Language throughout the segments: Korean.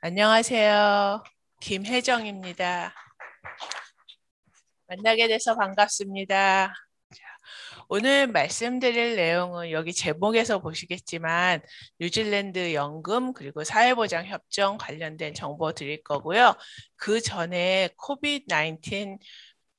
안녕하세요. 김혜정입니다. 만나게 돼서 반갑습니다. 오늘 말씀드릴 내용은 여기 제목에서 보시겠지만 뉴질랜드 연금 그리고 사회보장협정 관련된 정보 드릴 거고요. 그 전에 코비드-19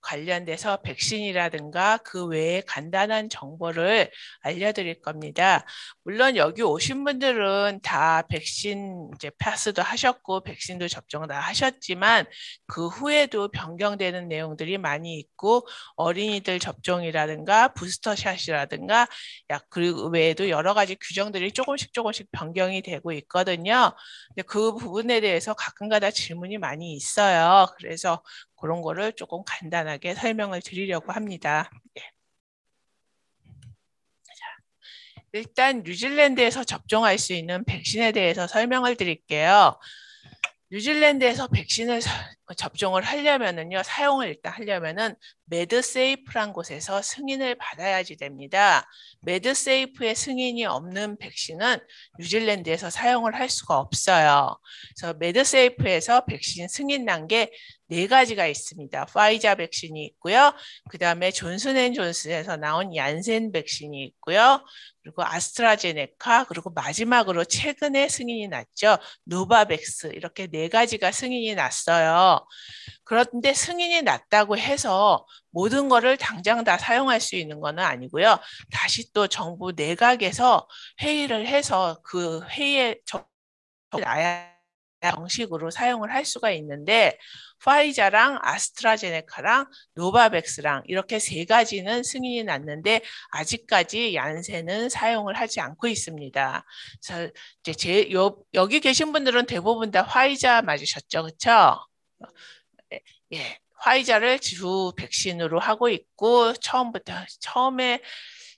관련돼서 백신이라든가 그 외에 간단한 정보를 알려드릴 겁니다. 물론 여기 오신 분들은 다 백신 이제 패스도 하셨고 백신도 접종 다 하셨지만 그 후에도 변경되는 내용들이 많이 있고 어린이들 접종이라든가 부스터샷이라든가 약 그리고 외에도 여러 가지 규정들이 조금씩 변경이 되고 있거든요. 근데 그 부분에 대해서 가끔가다 질문이 많이 있어요. 그래서 그런 거를 조금 간단하게 설명을 드리려고 합니다. 예. 일단 뉴질랜드에서 접종할 수 있는 백신에 대해서 설명을 드릴게요. 뉴질랜드에서 백신을 접종을 하려면은요, 사용을 일단 하려면은 메드세이프란 곳에서 승인을 받아야지 됩니다. 메드세이프의 승인이 없는 백신은 뉴질랜드에서 사용을 할 수가 없어요. 그래서 메드세이프에서 백신 승인 단계 네 가지가 있습니다. 파이자 백신이 있고요. 그 다음에 존슨앤존슨에서 나온 얀센 백신이 있고요. 그리고 아스트라제네카, 그리고 마지막으로 최근에 승인이 났죠. 노바백스, 이렇게 네 가지가 승인이 났어요. 그런데 승인이 났다고 해서 모든 거를 당장 다 사용할 수 있는 건 아니고요. 다시 또 정부 내각에서 회의를 해서 그 회의에 나야 정식으로 사용을 할 수가 있는데 파이자랑 아스트라제네카랑 노바백스랑 이렇게 세 가지는 승인이 났는데 아직까지 얀센은 사용을 하지 않고 있습니다. 그래서 이제 여기 계신 분들은 대부분 다 화이자 맞으셨죠, 그렇죠? 예, 화이자를 주 백신으로 하고 있고 처음에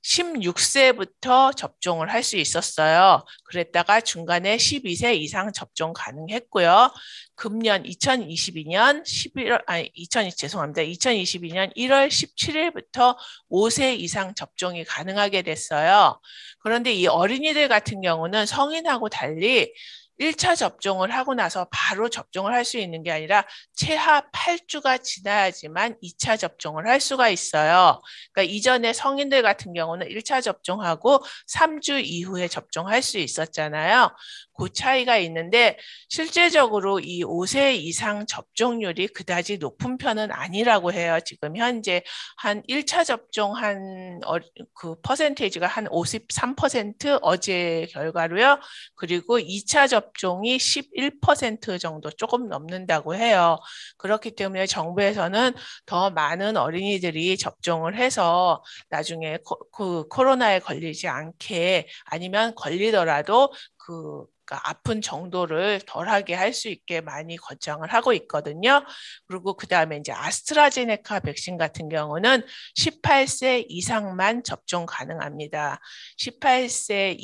16세부터 접종을 할 수 있었어요. 그랬다가 중간에 12세 이상 접종 가능했고요. 금년 2022년 11월 아니 2000 죄송합니다. 2022년 1월 17일부터 5세 이상 접종이 가능하게 됐어요. 그런데 이 어린이들 같은 경우는 성인하고 달리 1차 접종을 하고 나서 바로 접종을 할 수 있는 게 아니라 최하 8주가 지나야지만 2차 접종을 할 수가 있어요. 그러니까 이전에 성인들 같은 경우는 1차 접종하고 3주 이후에 접종할 수 있었잖아요. 그 차이가 있는데 실제적으로 이 5세 이상 접종률이 그다지 높은 편은 아니라고 해요. 지금 현재 한 1차 접종 그 퍼센테이지가 한 53% 어제 결과로요. 그리고 2차 접종이 11% 정도 조금 넘는다고 해요. 그렇기 때문에 정부에서는 더 많은 어린이들이 접종을 해서 나중에 그 코로나에 걸리지 않게 아니면 걸리더라도 그러니까 아픈 정도를 덜하게 할 수 있게 많이 권장을 하고 있거든요. 그리고 그 다음에 이제 아스트라제네카 백신 같은 경우는 18세 이상만 접종 가능합니다. 18세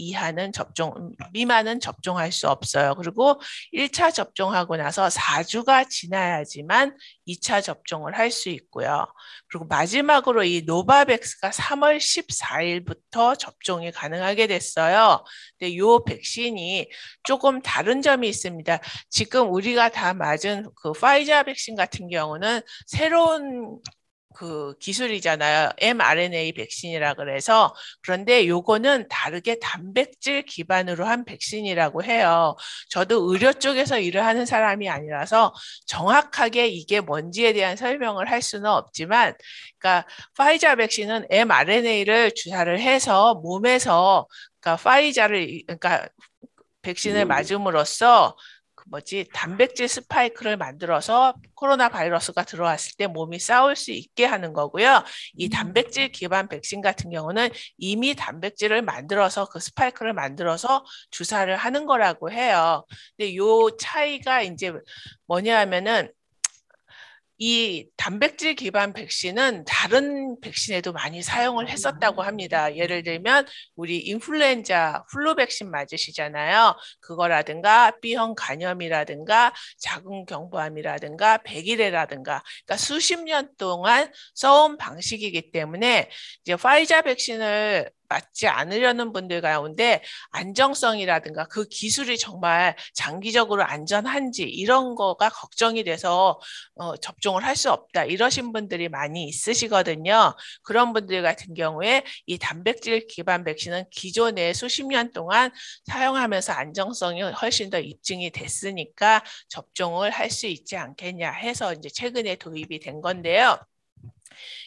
미만은 접종할 수 없어요. 그리고 1차 접종하고 나서 4주가 지나야지만 2차 접종을 할 수 있고요. 그리고 마지막으로 이 노바백스가 3월 14일부터 접종이 가능하게 됐어요. 근데 이 백신이 조금 다른 점이 있습니다. 지금 우리가 다 맞은 그 파이자 백신 같은 경우는 새로운 그 기술이잖아요. mRNA 백신이라 그래서 그런데 요거는 다르게 단백질 기반으로 한 백신이라고 해요. 저도 의료 쪽에서 일을 하는 사람이 아니라서 정확하게 이게 뭔지에 대한 설명을 할 수는 없지만 그러니까 파이자 백신은 mRNA를 주사를 해서 몸에서 그러니까 그러니까 백신을 맞음으로써 그 뭐지 단백질 스파이크를 만들어서 코로나 바이러스가 들어왔을 때 몸이 싸울 수 있게 하는 거고요. 이 단백질 기반 백신 같은 경우는 이미 단백질을 만들어서 그 스파이크를 만들어서 주사를 하는 거라고 해요. 근데 요 차이가 이제 뭐냐 하면은 이 단백질 기반 백신은 다른 백신에도 많이 사용을 했었다고 합니다. 예를 들면 우리 인플루엔자 플루 백신 맞으시잖아요. 그거라든가 B형 간염이라든가 자궁경부암이라든가 백일해라든가 그러니까 수십 년 동안 써온 방식이기 때문에 이제 파이자 백신을 맞지 않으려는 분들 가운데 안정성이라든가 그 기술이 정말 장기적으로 안전한지 이런 거가 걱정이 돼서 접종을 할 수 없다 이러신 분들이 많이 있으시거든요. 그런 분들 같은 경우에 이 단백질 기반 백신은 기존에 수십 년 동안 사용하면서 안정성이 훨씬 더 입증이 됐으니까 접종을 할 수 있지 않겠냐 해서 이제 최근에 도입이 된 건데요.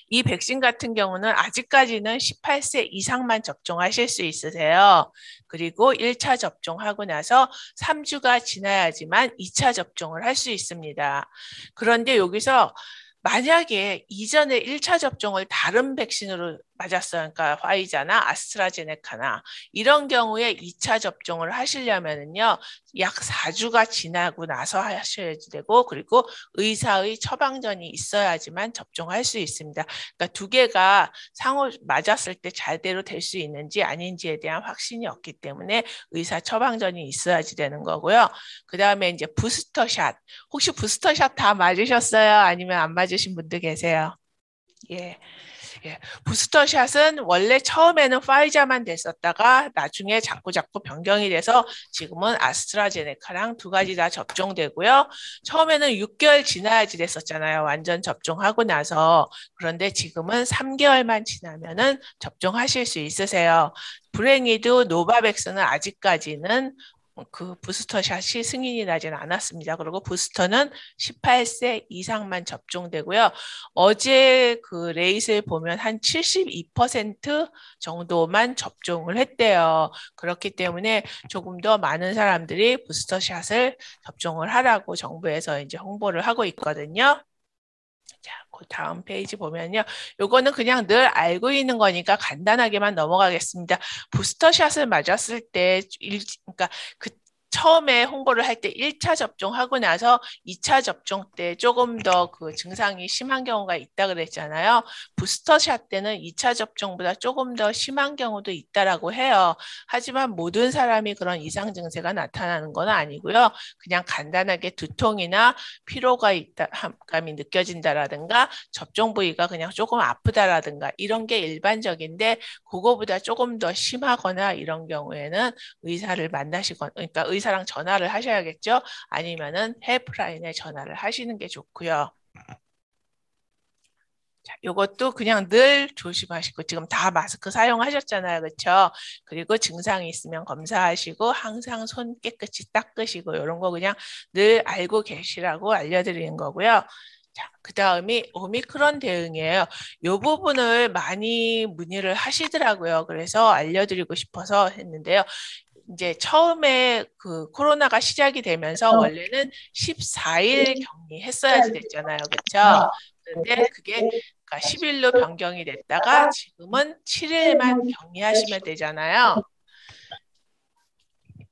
이 백신 같은 경우는 아직까지는 18세 이상만 접종하실 수 있으세요. 그리고 1차 접종하고 나서 3주가 지나야지만 2차 접종을 할 수 있습니다. 그런데 여기서 만약에 이전에 1차 접종을 다른 백신으로 맞았어요. 그러니까 화이자나 아스트라제네카나 이런 경우에 2차 접종을 하시려면은요. 약 4주가 지나고 나서 하셔야 되고 그리고 의사의 처방전이 있어야지만 접종할 수 있습니다. 그러니까 두 개가 상호 맞았을 때 잘대로 될 수 있는지 아닌지에 대한 확신이 없기 때문에 의사 처방전이 있어야지 되는 거고요. 그 다음에 이제 부스터샷. 혹시 부스터샷 다 맞으셨어요? 아니면 안 맞으신 분들 계세요? 예. 예, 부스터샷은 원래 처음에는 파이자만 됐었다가 나중에 자꾸 변경이 돼서 지금은 아스트라제네카랑 두 가지 다 접종되고요. 처음에는 6개월 지나야지 됐었잖아요. 완전 접종하고 나서. 그런데 지금은 3개월만 지나면은 접종하실 수 있으세요. 불행히도 노바백스는 아직까지는 그 부스터샷이 승인이 나진 않았습니다. 그리고 부스터는 18세 이상만 접종되고요. 어제 그 레이스를 보면 한 72% 정도만 접종을 했대요. 그렇기 때문에 조금 더 많은 사람들이 부스터샷을 접종을 하라고 정부에서 이제 홍보를 하고 있거든요. 자, 그 다음 페이지 보면요. 요거는 그냥 늘 알고 있는 거니까 간단하게만 넘어가겠습니다. 부스터샷을 맞았을 때, 그러니까 그 처음에 홍보를 할 때 1차 접종하고 나서 2차 접종 때 조금 더 그 증상이 심한 경우가 있다 그랬잖아요. 부스터샷 때는 2차 접종보다 조금 더 심한 경우도 있다라고 해요. 하지만 모든 사람이 그런 이상 증세가 나타나는 건 아니고요. 그냥 간단하게 두통이나 피로가 있다, 감이 느껴진다라든가 접종 부위가 그냥 조금 아프다라든가 이런 게 일반적인데 그거보다 조금 더 심하거나 이런 경우에는 의사를 만나시거나 그러니까 의사랑 전화를 하셔야겠죠. 아니면은 헬프라인에 전화를 하시는 게 좋고요. 자, 요것도 그냥 늘 조심하시고 지금 다 마스크 사용하셨잖아요. 그렇죠? 그리고 증상이 있으면 검사하시고 항상 손 깨끗이 닦으시고 이런 거 그냥 늘 알고 계시라고 알려드리는 거고요. 자, 그 다음이 오미크론 대응이에요. 이 부분을 많이 문의를 하시더라고요. 그래서 알려드리고 싶어서 했는데요. 이제 처음에 그 코로나가 시작이 되면서 원래는 14일 격리했어야지 됐잖아요. 그렇죠? 그런데 그게 그러니까 10일로 변경이 됐다가 지금은 7일만 격리하시면 되잖아요.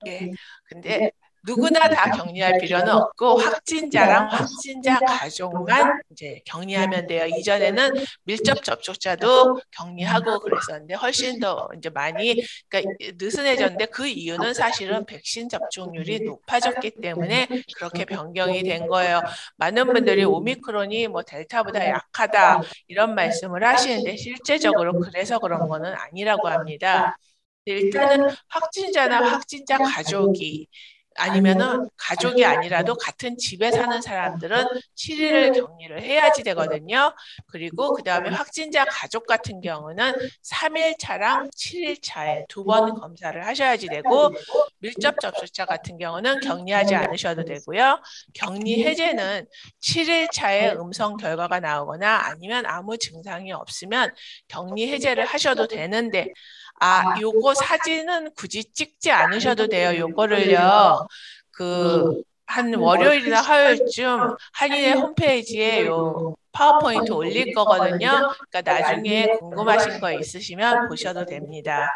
예. 근데 누구나 다 격리할 필요는 없고 확진자랑 확진자 가족만 이제 격리하면 돼요. 이전에는 밀접 접촉자도 격리하고 그랬었는데 훨씬 더 이제 많이 그러니까 느슨해졌는데 그 이유는 사실은 백신 접종률이 높아졌기 때문에 그렇게 변경이 된 거예요. 많은 분들이 오미크론이 뭐 델타보다 약하다 이런 말씀을 하시는데 실제적으로 그래서 그런 거는 아니라고 합니다. 일단은 확진자나 확진자 가족이 아니면은 가족이 아니라도 같은 집에 사는 사람들은 7일을 격리를 해야지 되거든요. 그리고 그 다음에 확진자 가족 같은 경우는 3일 차랑 7일 차에 두 번 검사를 하셔야지 되고 밀접 접촉자 같은 경우는 격리하지 않으셔도 되고요. 격리 해제는 7일 차에 음성 결과가 나오거나 아니면 아무 증상이 없으면 격리 해제를 하셔도 되는데 요거 사진은 굳이 찍지 않으셔도 돼요. 요거를요. 한 월요일이나 화요일쯤 한인의 홈페이지에 요 파워포인트 올릴 거거든요. 그러니까 나중에 궁금하신 거 있으시면 보셔도 됩니다.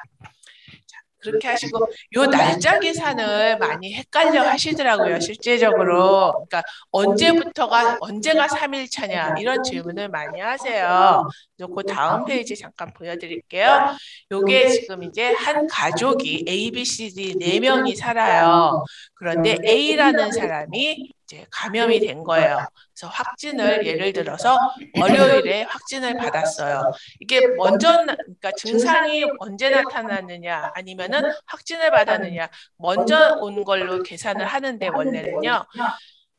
그렇게 하시고 요 날짜 계산을 많이 헷갈려 하시더라고요. 실제적으로. 그러니까 언제가 3일 차냐 이런 질문을 많이 하세요. 그 다음 페이지 잠깐 보여드릴게요. 요게 지금 이제 한 가족이 A, B, C, D 4명이 살아요. 그런데 A라는 사람이 이제 감염이 된 거예요. 그래서 확진을 예를 들어서 월요일에 확진을 받았어요. 이게 먼저 그러니까 증상이 언제 나타나느냐 아니면은 확진을 받았느냐 먼저 온 걸로 계산을 하는데 원래는요.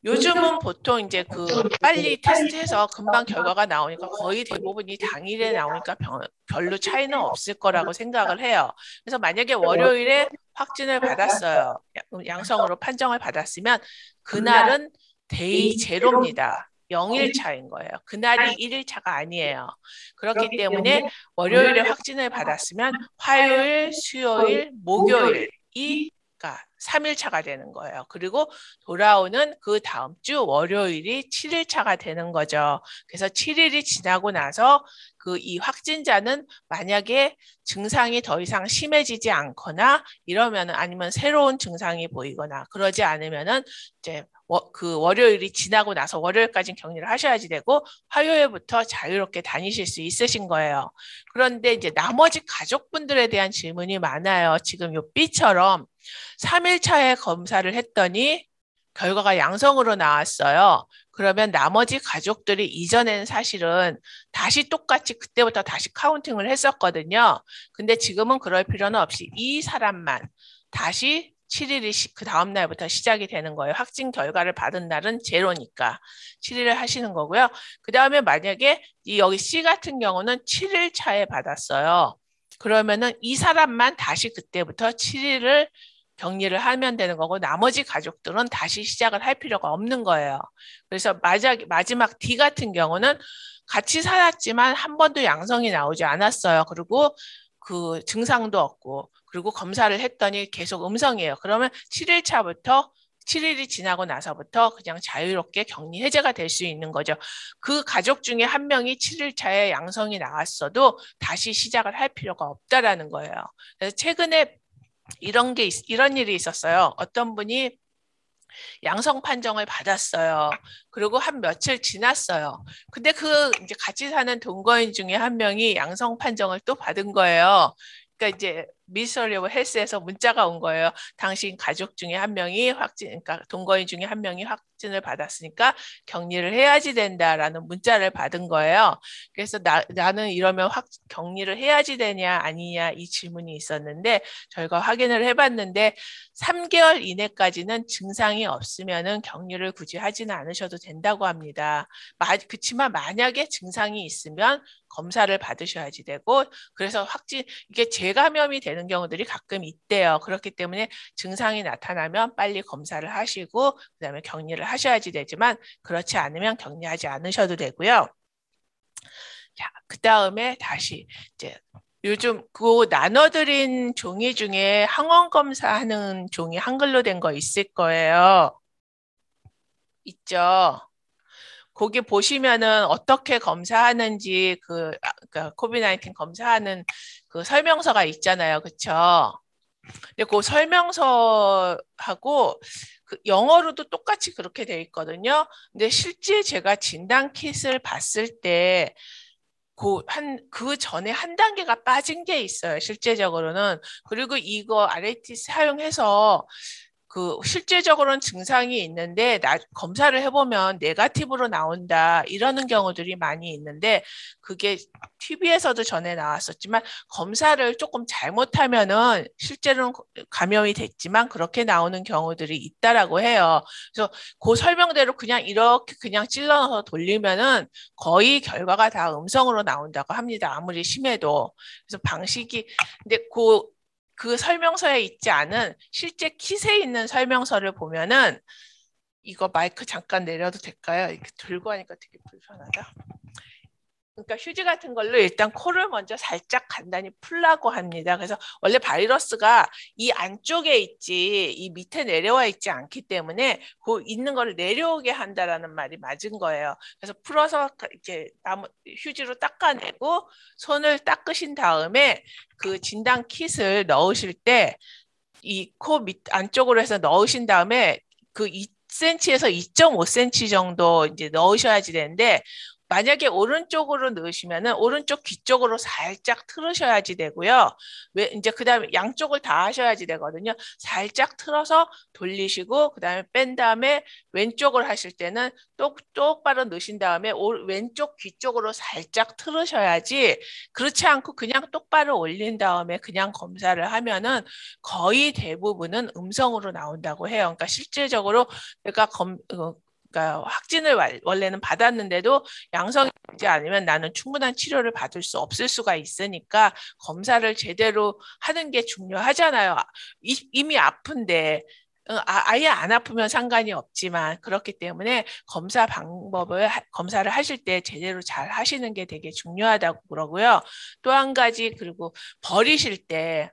요즘은 보통 이제 그 빨리 테스트해서 금방 결과가 나오니까 거의 대부분이 당일에 나오니까 별로 차이는 없을 거라고 생각을 해요. 그래서 만약에 월요일에 확진을 받았어요. 양성으로 판정을 받았으면 그날은 데이 제로입니다. 0일 차인 거예요. 그날이 1일 차가 아니에요. 그렇기 때문에 월요일에 확진을 받았으면 화요일, 수요일, 목요일이 그러니까 3일 차가 되는 거예요. 그리고 돌아오는 그 다음 주 월요일이 7일 차가 되는 거죠. 그래서 7일이 지나고 나서 그 이 확진자는 만약에 증상이 더 이상 심해지지 않거나 이러면은 아니면 새로운 증상이 보이거나 그러지 않으면은 이제 그 월요일이 지나고 나서 월요일까지는 격리를 하셔야지 되고 화요일부터 자유롭게 다니실 수 있으신 거예요. 그런데 이제 나머지 가족분들에 대한 질문이 많아요. 지금 요 B처럼 3일 차에 검사를 했더니 결과가 양성으로 나왔어요. 그러면 나머지 가족들이 이전에는 사실은 다시 똑같이 그때부터 다시 카운팅을 했었거든요. 근데 지금은 그럴 필요는 없이 이 사람만 다시 7일이 그 다음 날부터 시작이 되는 거예요. 확진 결과를 받은 날은 제로니까 7일을 하시는 거고요. 그 다음에 만약에 여기 C 같은 경우는 7일 차에 받았어요. 그러면은 이 사람만 다시 그때부터 7일을 격리를 하면 되는 거고 나머지 가족들은 다시 시작을 할 필요가 없는 거예요. 그래서 마지막 D 같은 경우는 같이 살았지만 한 번도 양성이 나오지 않았어요. 그리고 그 증상도 없고 그리고 검사를 했더니 계속 음성이에요. 그러면 7일 차부터 7일이 지나고 나서부터 그냥 자유롭게 격리 해제가 될 수 있는 거죠. 그 가족 중에 한 명이 7일 차에 양성이 나왔어도 다시 시작을 할 필요가 없다라는 거예요. 그래서 최근에 이런 일이 있었어요. 어떤 분이 양성 판정을 받았어요. 그리고 한 며칠 지났어요. 근데 그 이제 같이 사는 동거인 중에 한 명이 양성 판정을 또 받은 거예요. 그러니까 이제 미니스터리 오브 헬스에서 문자가 온 거예요. 당신 가족 중에 한 명이 그러니까 동거인 중에 한 명이 확진을 받았으니까 격리를 해야지 된다라는 문자를 받은 거예요. 그래서 나는 이러면 격리를 해야지 되냐 아니냐 이 질문이 있었는데 저희가 확인을 해봤는데 3개월 이내까지는 증상이 없으면은 격리를 굳이 하지는 않으셔도 된다고 합니다. 그렇지만 만약에 증상이 있으면 검사를 받으셔야지 되고 그래서 이게 재감염이 되는 경우들이 가끔 있대요. 그렇기 때문에 증상이 나타나면 빨리 검사를 하시고 그다음에 격리를 하셔야지 되지만 그렇지 않으면 격리하지 않으셔도 되고요. 자, 그다음에 다시 이제 요즘 그 나눠드린 종이 중에 항원 검사하는 종이 한글로 된 거 있을 거예요. 있죠. 거기 보시면은 어떻게 검사하는지 그러니까 코비드-19 검사하는 그 설명서가 있잖아요. 그렇죠? 근데 그 설명서하고 그 영어로도 똑같이 그렇게 돼 있거든요. 근데 실제 제가 진단 킷을 봤을 때 그 전에 한 단계가 빠진 게 있어요. 실제적으로는. 그리고 이거 RAT 사용해서 그 실제적으로는 증상이 있는데 검사를 해보면 네거티브로 나온다 이러는 경우들이 많이 있는데 그게 TV에서도 전에 나왔었지만 검사를 조금 잘못하면은 실제로는 감염이 됐지만 그렇게 나오는 경우들이 있다라고 해요. 그래서 그 설명대로 그냥 이렇게 그냥 찔러넣어서 돌리면은 거의 결과가 다 음성으로 나온다고 합니다. 아무리 심해도. 그래서 근데 그 설명서에 있지 않은 실제 킷에 있는 설명서를 보면은 이거 마이크 잠깐 내려도 될까요? 이렇게 들고 하니까 되게 불편하다. 그러니까 휴지 같은 걸로 일단 코를 먼저 살짝 간단히 풀라고 합니다. 그래서 원래 바이러스가 이 안쪽에 있지 이 밑에 내려와 있지 않기 때문에 그 있는 거를 내려오게 한다라는 말이 맞은 거예요. 그래서 풀어서 이렇게 휴지로 닦아내고 손을 닦으신 다음에 그 진단 킷을 넣으실 때 이 코 밑 안쪽으로 해서 넣으신 다음에 그 2cm에서 2.5cm 정도 이제 넣으셔야지 되는데 만약에 오른쪽으로 넣으시면은 오른쪽 귀 쪽으로 살짝 틀으셔야지 되고요. 왜 이제 그다음에 양쪽을 다 하셔야지 되거든요. 살짝 틀어서 돌리시고 그다음에 뺀 다음에 왼쪽을 하실 때는 똑바로 넣으신 다음에 왼쪽 귀 쪽으로 살짝 틀으셔야지 그렇지 않고 그냥 똑바로 올린 다음에 그냥 검사를 하면은 거의 대부분은 음성으로 나온다고 해요. 그러니까 실질적으로 내가 그러니까 확진을 원래는 받았는데도 양성이지 않으면 나는 충분한 치료를 받을 수 없을 수가 있으니까 검사를 제대로 하는 게 중요하잖아요. 이미 아픈데 아예 안 아프면 상관이 없지만 그렇기 때문에 검사를 하실 때 제대로 잘 하시는 게 되게 중요하다고 그러고요. 또 한 가지 그리고 버리실 때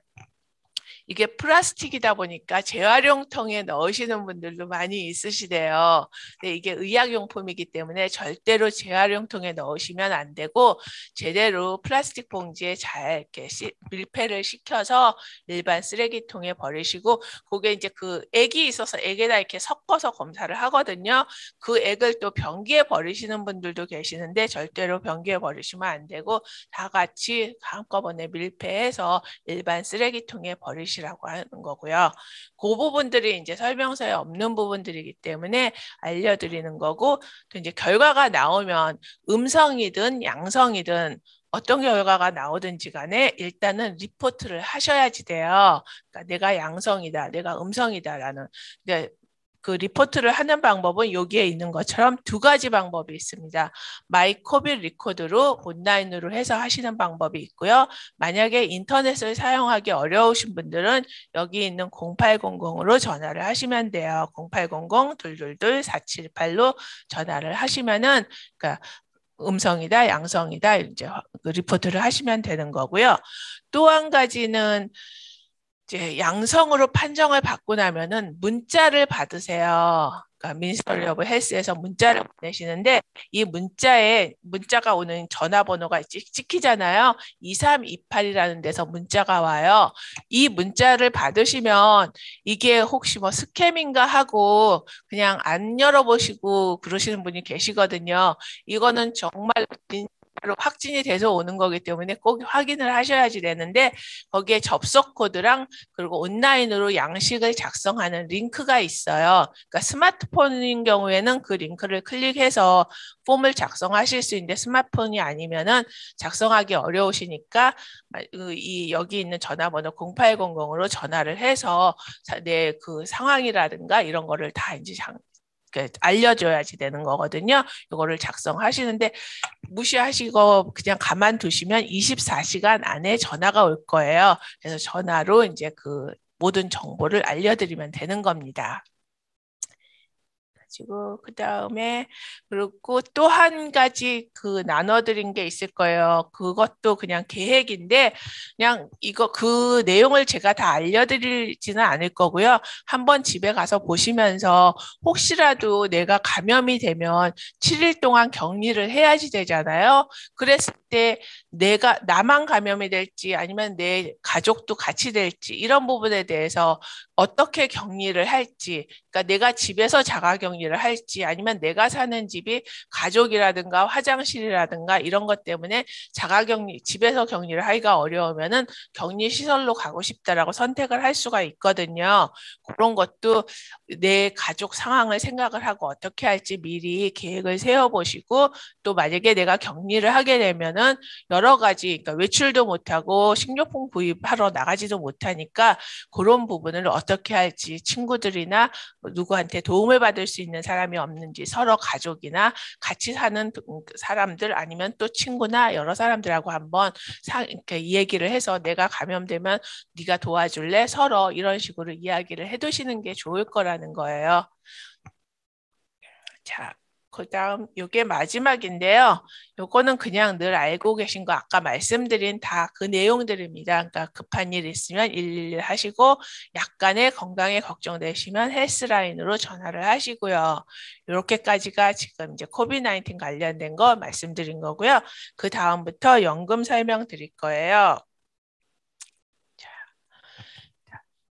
이게 플라스틱이다 보니까 재활용통에 넣으시는 분들도 많이 있으시대요. 근데 이게 의약용품이기 때문에 절대로 재활용통에 넣으시면 안 되고 제대로 플라스틱 봉지에 잘 이렇게 밀폐를 시켜서 일반 쓰레기통에 버리시고 그게 이제 그 액이 있어서 액에다 이렇게 섞어서 검사를 하거든요. 그 액을 또 변기에 버리시는 분들도 계시는데 절대로 변기에 버리시면 안 되고 다 같이 한꺼번에 밀폐해서 일반 쓰레기통에 버리시라고 하는 거고요. 그 부분들이 이제 설명서에 없는 부분들이기 때문에 알려드리는 거고 또 이제 결과가 나오면 음성이든 양성이든 어떤 결과가 나오든지 간에 일단은 리포트를 하셔야지 돼요. 그러니까 내가 양성이다, 내가 음성이다라는 그 리포트를 하는 방법은 여기에 있는 것처럼 두 가지 방법이 있습니다. 마이코빌 리코드로 온라인으로 해서 하시는 방법이 있고요. 만약에 인터넷을 사용하기 어려우신 분들은 여기 있는 0800으로 전화를 하시면 돼요. 0800-222-478로 전화를 하시면은 그러니까 음성이다, 양성이다 이제 리포트를 하시면 되는 거고요. 또 한 가지는 이제 양성으로 판정을 받고 나면은 문자를 받으세요. 그러니까 미니스터리 오브 헬스에서 문자를 보내시는데 이 문자가 오는 전화번호가 찍히잖아요. 2328이라는 데서 문자가 와요. 이 문자를 받으시면 이게 혹시 뭐 스캠인가 하고 그냥 안 열어보시고 그러시는 분이 계시거든요. 이거는 정말 확진이 돼서 오는 거기 때문에 꼭 확인을 하셔야지 되는데 거기에 접속 코드랑 그리고 온라인으로 양식을 작성하는 링크가 있어요. 그러니까 스마트폰인 경우에는 그 링크를 클릭해서 폼을 작성하실 수 있는데 스마트폰이 아니면은 작성하기 어려우시니까 여기 있는 전화번호 0800으로 전화를 해서 내 그 상황이라든가 이런 거를 다 이제 알려줘야지 되는 거거든요. 이거를 작성하시는데 무시하시고 그냥 가만두시면 24시간 안에 전화가 올 거예요. 그래서 전화로 이제 그 모든 정보를 알려드리면 되는 겁니다. 가지고 그다음에 그리고 또 한 가지 그 나눠드린 게 있을 거예요. 그것도 그냥 계획인데 그냥 이거 그 내용을 제가 다 알려드리지는 않을 거고요. 한번 집에 가서 보시면서 혹시라도 내가 감염이 되면 7일 동안 격리를 해야지 되잖아요. 그랬을 때 나만 감염이 될지 아니면 내 가족도 같이 될지 이런 부분에 대해서 어떻게 격리를 할지 그러니까 내가 집에서 자가격리를 할지 아니면 내가 사는 집이 가족이라든가 화장실이라든가 이런 것 때문에 집에서 격리를 하기가 어려우면은 격리시설로 가고 싶다라고 선택을 할 수가 있거든요. 그런 것도 내 가족 상황을 생각을 하고 어떻게 할지 미리 계획을 세워보시고 또 만약에 내가 격리를 하게 되면은 여러 가지 그러니까 외출도 못하고 식료품 구입하러 나가지도 못하니까 그런 부분을 어떻게 할지 친구들이나 누구한테 도움을 받을 수 있는 사람이 없는지 서로 가족이나 같이 사는 사람들 아니면 또 친구나 여러 사람들하고 한번 이렇게 이야기를 해서 내가 감염되면 네가 도와줄래? 서로 이런 식으로 이야기를 해두시는 게 좋을 거라는 거예요. 자, 그다음 이게 마지막인데요. 요거는 그냥 늘 알고 계신 거 아까 말씀드린 다 그 내용들입니다. 그러니까 급한 일 있으면 111 하시고 약간의 건강에 걱정되시면 헬스라인으로 전화를 하시고요. 이렇게까지가 지금 이제 코비드-19 관련된 거 말씀드린 거고요. 그 다음부터 연금 설명 드릴 거예요.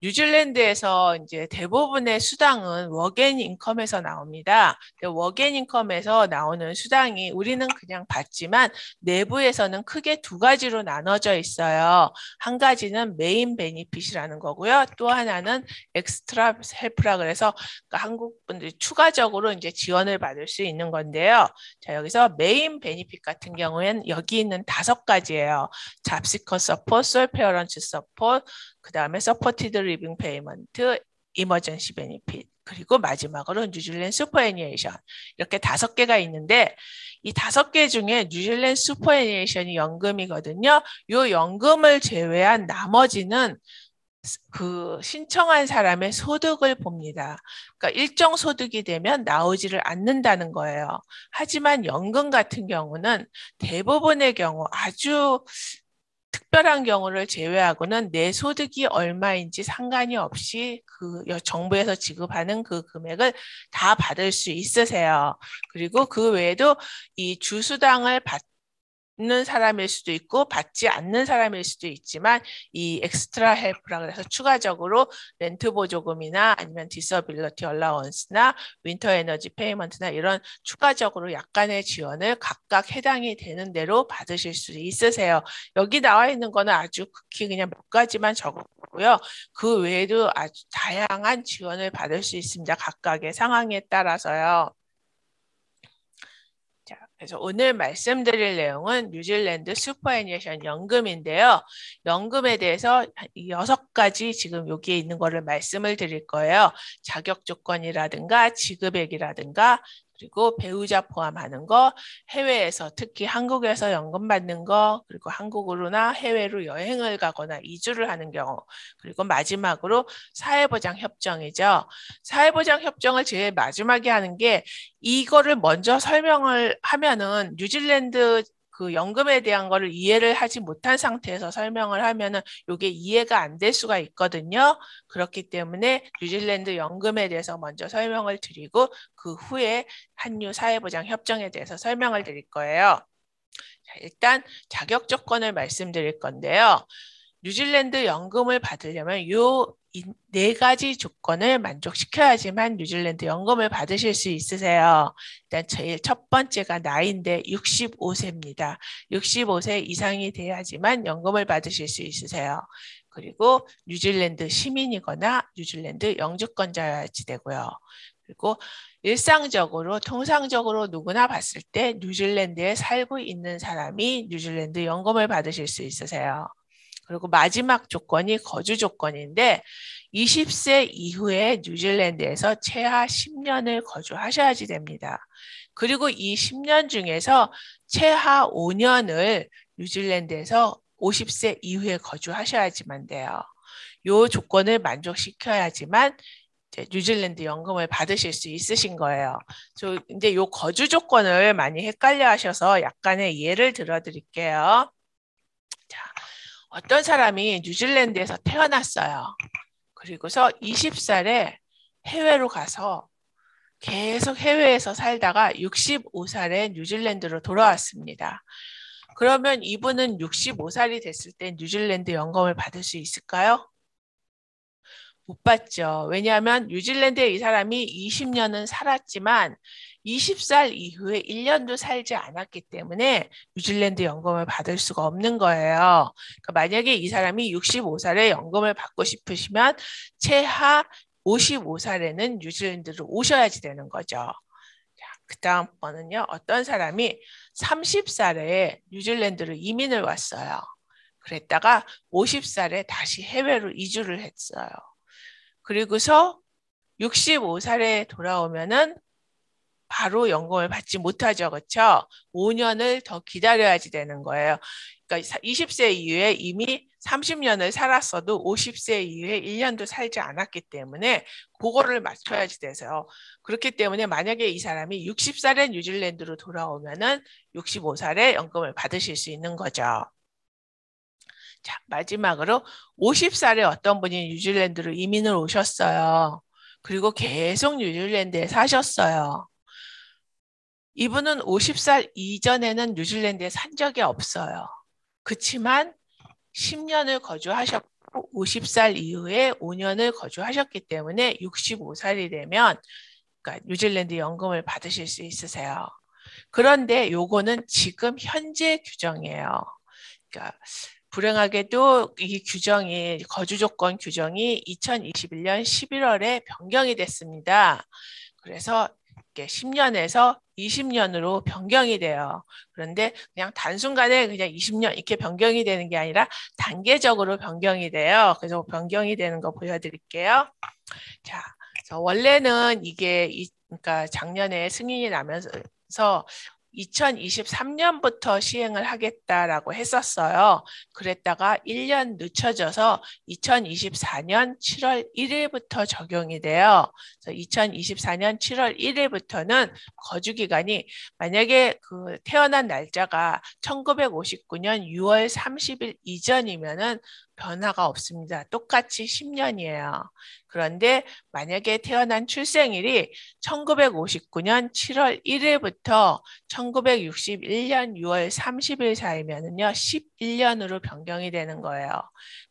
뉴질랜드에서 이제 대부분의 수당은 워겐 인컴에서 나옵니다. 워겐 인컴에서 나오는 수당이 우리는 그냥 받지만 내부에서는 크게 두 가지로 나눠져 있어요. 한 가지는 메인 베니핏이라는 거고요. 또 하나는 엑스트라 헬프라 그래서 한국 분들이 추가적으로 이제 지원을 받을 수 있는 건데요. 자, 여기서 메인 베니핏 같은 경우에는 여기 있는 5가지예요. 잡시커 서포트, 솔 페어런츠 서포트, 그 다음에 서포티드 리빙 페이먼트, 이머전시 베니핏, 그리고 마지막으로 뉴질랜드 슈퍼애니에이션. 이렇게 5개가 있는데 이 5개 중에 뉴질랜드 슈퍼애니에이션이 연금이거든요. 이 연금을 제외한 나머지는 그 신청한 사람의 소득을 봅니다. 그러니까 일정 소득이 되면 나오지를 않는다는 거예요. 하지만 연금 같은 경우는 대부분의 경우 아주 특별한 경우를 제외하고는 내 소득이 얼마인지 상관이 없이 그 정부에서 지급하는 그 금액을 다 받을 수 있으세요. 그리고 그 외에도 이 주수당을 받는 사람일 수도 있고 받지 않는 사람일 수도 있지만 이 엑스트라 헬프라 그래서 추가적으로 렌트 보조금이나 아니면 디서빌리티 얼라원스나 윈터 에너지 페이먼트나 이런 추가적으로 약간의 지원을 각각 해당이 되는 대로 받으실 수 있으세요. 여기 나와 있는 거는 아주 극히 그냥 몇 가지만 적었고요. 그 외에도 아주 다양한 지원을 받을 수 있습니다. 각각의 상황에 따라서요. 자, 그래서 오늘 말씀드릴 내용은 뉴질랜드 슈퍼애니에이션 연금인데요. 연금에 대해서 6가지 지금 여기에 있는 거를 말씀을 드릴 거예요. 자격 조건이라든가 지급액이라든가 그리고 배우자 포함하는 거, 해외에서 특히 한국에서 연금 받는 거, 그리고 한국으로나 해외로 여행을 가거나 이주를 하는 경우, 그리고 마지막으로 사회보장 협정이죠. 사회보장 협정을 제일 마지막에 하는 게 이거를 먼저 설명을 하면은 뉴질랜드 그 연금에 대한 거를 이해를 하지 못한 상태에서 설명을 하면은 이게 이해가 안 될 수가 있거든요. 그렇기 때문에 뉴질랜드 연금에 대해서 먼저 설명을 드리고 그 후에 한류 사회보장 협정에 대해서 설명을 드릴 거예요. 자, 일단 자격 조건을 말씀드릴 건데요. 뉴질랜드 연금을 받으려면 요 4가지 조건을 만족시켜야지만 뉴질랜드 연금을 받으실 수 있으세요. 일단 제일 첫 번째가 나이인데 65세입니다. 65세 이상이 돼야지만 연금을 받으실 수 있으세요. 그리고 뉴질랜드 시민이거나 뉴질랜드 영주권자여야지 되고요. 그리고 일상적으로 통상적으로 누구나 봤을 때 뉴질랜드에 살고 있는 사람이 뉴질랜드 연금을 받으실 수 있으세요. 그리고 마지막 조건이 거주 조건인데 20세 이후에 뉴질랜드에서 최하 10년을 거주하셔야지 됩니다. 그리고 이 10년 중에서 최하 5년을 뉴질랜드에서 50세 이후에 거주하셔야지만 돼요. 이 조건을 만족시켜야지만 뉴질랜드 연금을 받으실 수 있으신 거예요. 근데 이 거주 조건을 많이 헷갈려 하셔서 약간의 예를 들어 드릴게요. 자, 어떤 사람이 뉴질랜드에서 태어났어요. 그리고서 20살에 해외로 가서 계속 해외에서 살다가 65살에 뉴질랜드로 돌아왔습니다. 그러면 이분은 65살이 됐을 때 뉴질랜드 연금을 받을 수 있을까요? 못 받죠. 왜냐하면 뉴질랜드에 이 사람이 20년은 살았지만 20살 이후에 1년도 살지 않았기 때문에 뉴질랜드 연금을 받을 수가 없는 거예요. 그러니까 만약에 이 사람이 65살에 연금을 받고 싶으시면 최하 55살에는 뉴질랜드로 오셔야지 되는 거죠. 자, 그 다음 번은요. 어떤 사람이 30살에 뉴질랜드로 이민을 왔어요. 그랬다가 50살에 다시 해외로 이주를 했어요. 그리고서 65살에 돌아오면은 바로 연금을 받지 못하죠. 그렇죠? 5년을 더 기다려야지 되는 거예요. 그러니까 20세 이후에 이미 30년을 살았어도 50세 이후에 1년도 살지 않았기 때문에 그거를 맞춰야지 돼서요. 그렇기 때문에 만약에 이 사람이 60살에 뉴질랜드로 돌아오면은 65살에 연금을 받으실 수 있는 거죠. 자, 마지막으로 50살에 어떤 분이 뉴질랜드로 이민을 오셨어요. 그리고 계속 뉴질랜드에 사셨어요. 이분은 50살 이전에는 뉴질랜드에 산 적이 없어요. 그렇지만 10년을 거주하셨고 50살 이후에 5년을 거주하셨기 때문에 65살이 되면 그러니까 뉴질랜드 연금을 받으실 수 있으세요. 그런데 요거는 지금 현재 규정이에요. 그러니까 불행하게도 이 규정이 거주 조건 규정이 2021년 11월에 변경이 됐습니다. 그래서 10년에서 20년으로 변경이 돼요. 그런데 그냥 단순간에 그냥 20년 이렇게 변경이 되는 게 아니라 단계적으로 변경이 돼요. 그래서 변경이 되는 거 보여드릴게요. 자, 그래서 원래는 이게 그러니까 작년에 승인이 나면서 2023년부터 시행을 하겠다라고 했었어요. 그랬다가 1년 늦춰져서 2024년 7월 1일부터 적용이 돼요. 그래서 2024년 7월 1일부터는 거주 기간이 만약에 그 태어난 날짜가 1959년 6월 30일 이전이면은 변화가 없습니다. 똑같이 10년이에요. 그런데 만약에 태어난 출생일이 1959년 7월 1일부터 1961년 6월 30일 사이면은요, 11년으로 변경이 되는 거예요.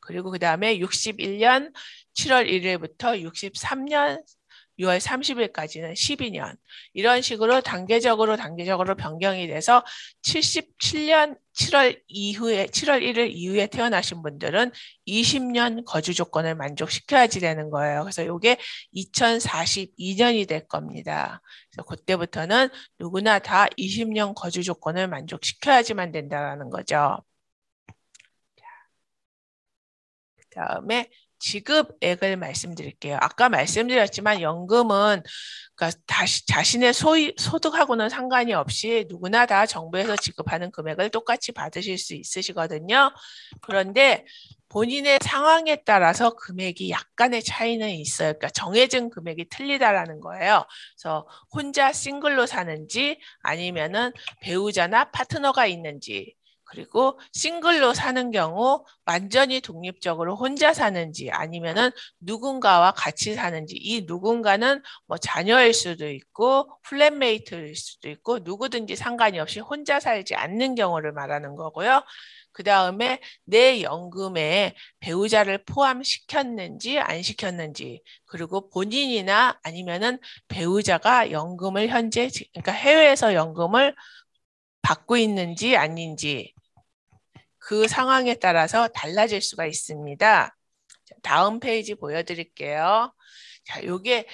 그리고 그 다음에 61년 7월 1일부터 63년 6월 30일까지는 12년. 이런 식으로 단계적으로 변경이 돼서 77년 7월 1일 이후에 태어나신 분들은 20년 거주 조건을 만족시켜야지 되는 거예요. 그래서 이게 2042년이 될 겁니다. 그래서 그때부터는 누구나 다 20년 거주 조건을 만족시켜야지만 된다는 거죠. 그다음에 지급액을 말씀드릴게요. 아까 말씀드렸지만 연금은 그러니까 자신의 소득하고는 상관이 없이 누구나 다 정부에서 지급하는 금액을 똑같이 받으실 수 있으시거든요. 그런데 본인의 상황에 따라서 금액이 약간의 차이는 있어요. 그러니까 정해진 금액이 틀리다라는 거예요. 그래서 혼자 싱글로 사는지 아니면은 배우자나 파트너가 있는지 그리고 싱글로 사는 경우 완전히 독립적으로 혼자 사는지 아니면은 누군가와 같이 사는지 이 누군가는 뭐 자녀일 수도 있고 플랫메이트일 수도 있고 누구든지 상관이 없이 혼자 살지 않는 경우를 말하는 거고요. 그 다음에 내 연금에 배우자를 포함시켰는지 안 시켰는지 그리고 본인이나 아니면은 배우자가 연금을 현재 그러니까 해외에서 연금을 받고 있는지 아닌지 그 상황에 따라서 달라질 수가 있습니다. 다음 페이지 보여드릴게요. 자, 요게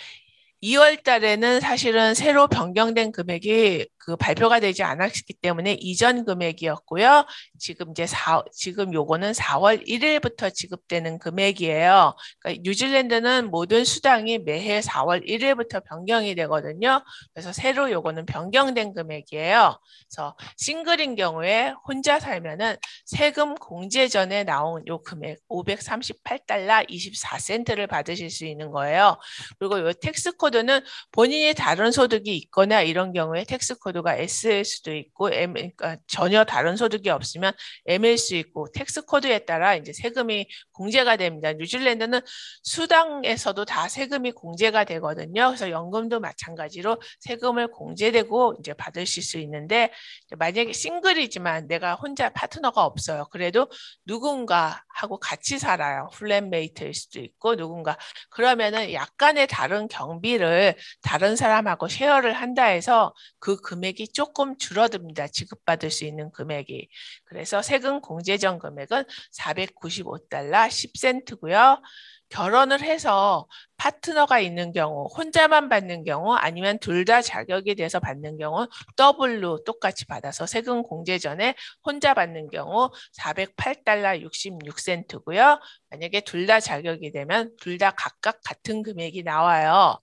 2월 달에는 사실은 새로 변경된 금액이 그 발표가 되지 않았기 때문에 이전 금액이었고요. 지금 요거는 4월 1일부터 지급되는 금액이에요. 그러니까 뉴질랜드는 모든 수당이 매해 4월 1일부터 변경이 되거든요. 그래서 새로 요거는 변경된 금액이에요. 그래서 싱글인 경우에 혼자 살면은 세금 공제 전에 나온 요 금액 538달러 24센트를 받으실 수 있는 거예요. 그리고 요 텍스 코드는 본인이 다른 소득이 있거나 이런 경우에 텍스 코드가 S일 수도 있고 그러니까 전혀 다른 소득이 없으면 M일 수 있고 텍스 코드에 따라 이제 세금이 공제가 됩니다. 뉴질랜드는 수당에서도 다 세금이 공제가 되거든요. 그래서 연금도 마찬가지로 세금을 공제되고 이제 받으실 수 있는데 만약에 싱글이지만 내가 혼자 파트너가 없어요. 그래도 누군가하고 같이 살아요. 플랫메이트일 수도 있고 누군가 그러면은 약간의 다른 경비를 다른 사람하고 쉐어를 한다 해서 그 금액이 조금 줄어듭니다. 지급받을 수 있는 금액이. 그래서 세금 공제전 금액은 495달러 10센트고요. 결혼을 해서 파트너가 있는 경우, 혼자만 받는 경우 아니면 둘 다 자격이 돼서 받는 경우 더블로 똑같이 받아서 세금 공제 전에 혼자 받는 경우 408달러 66센트고요. 만약에 둘 다 자격이 되면 둘 다 각각 같은 금액이 나와요.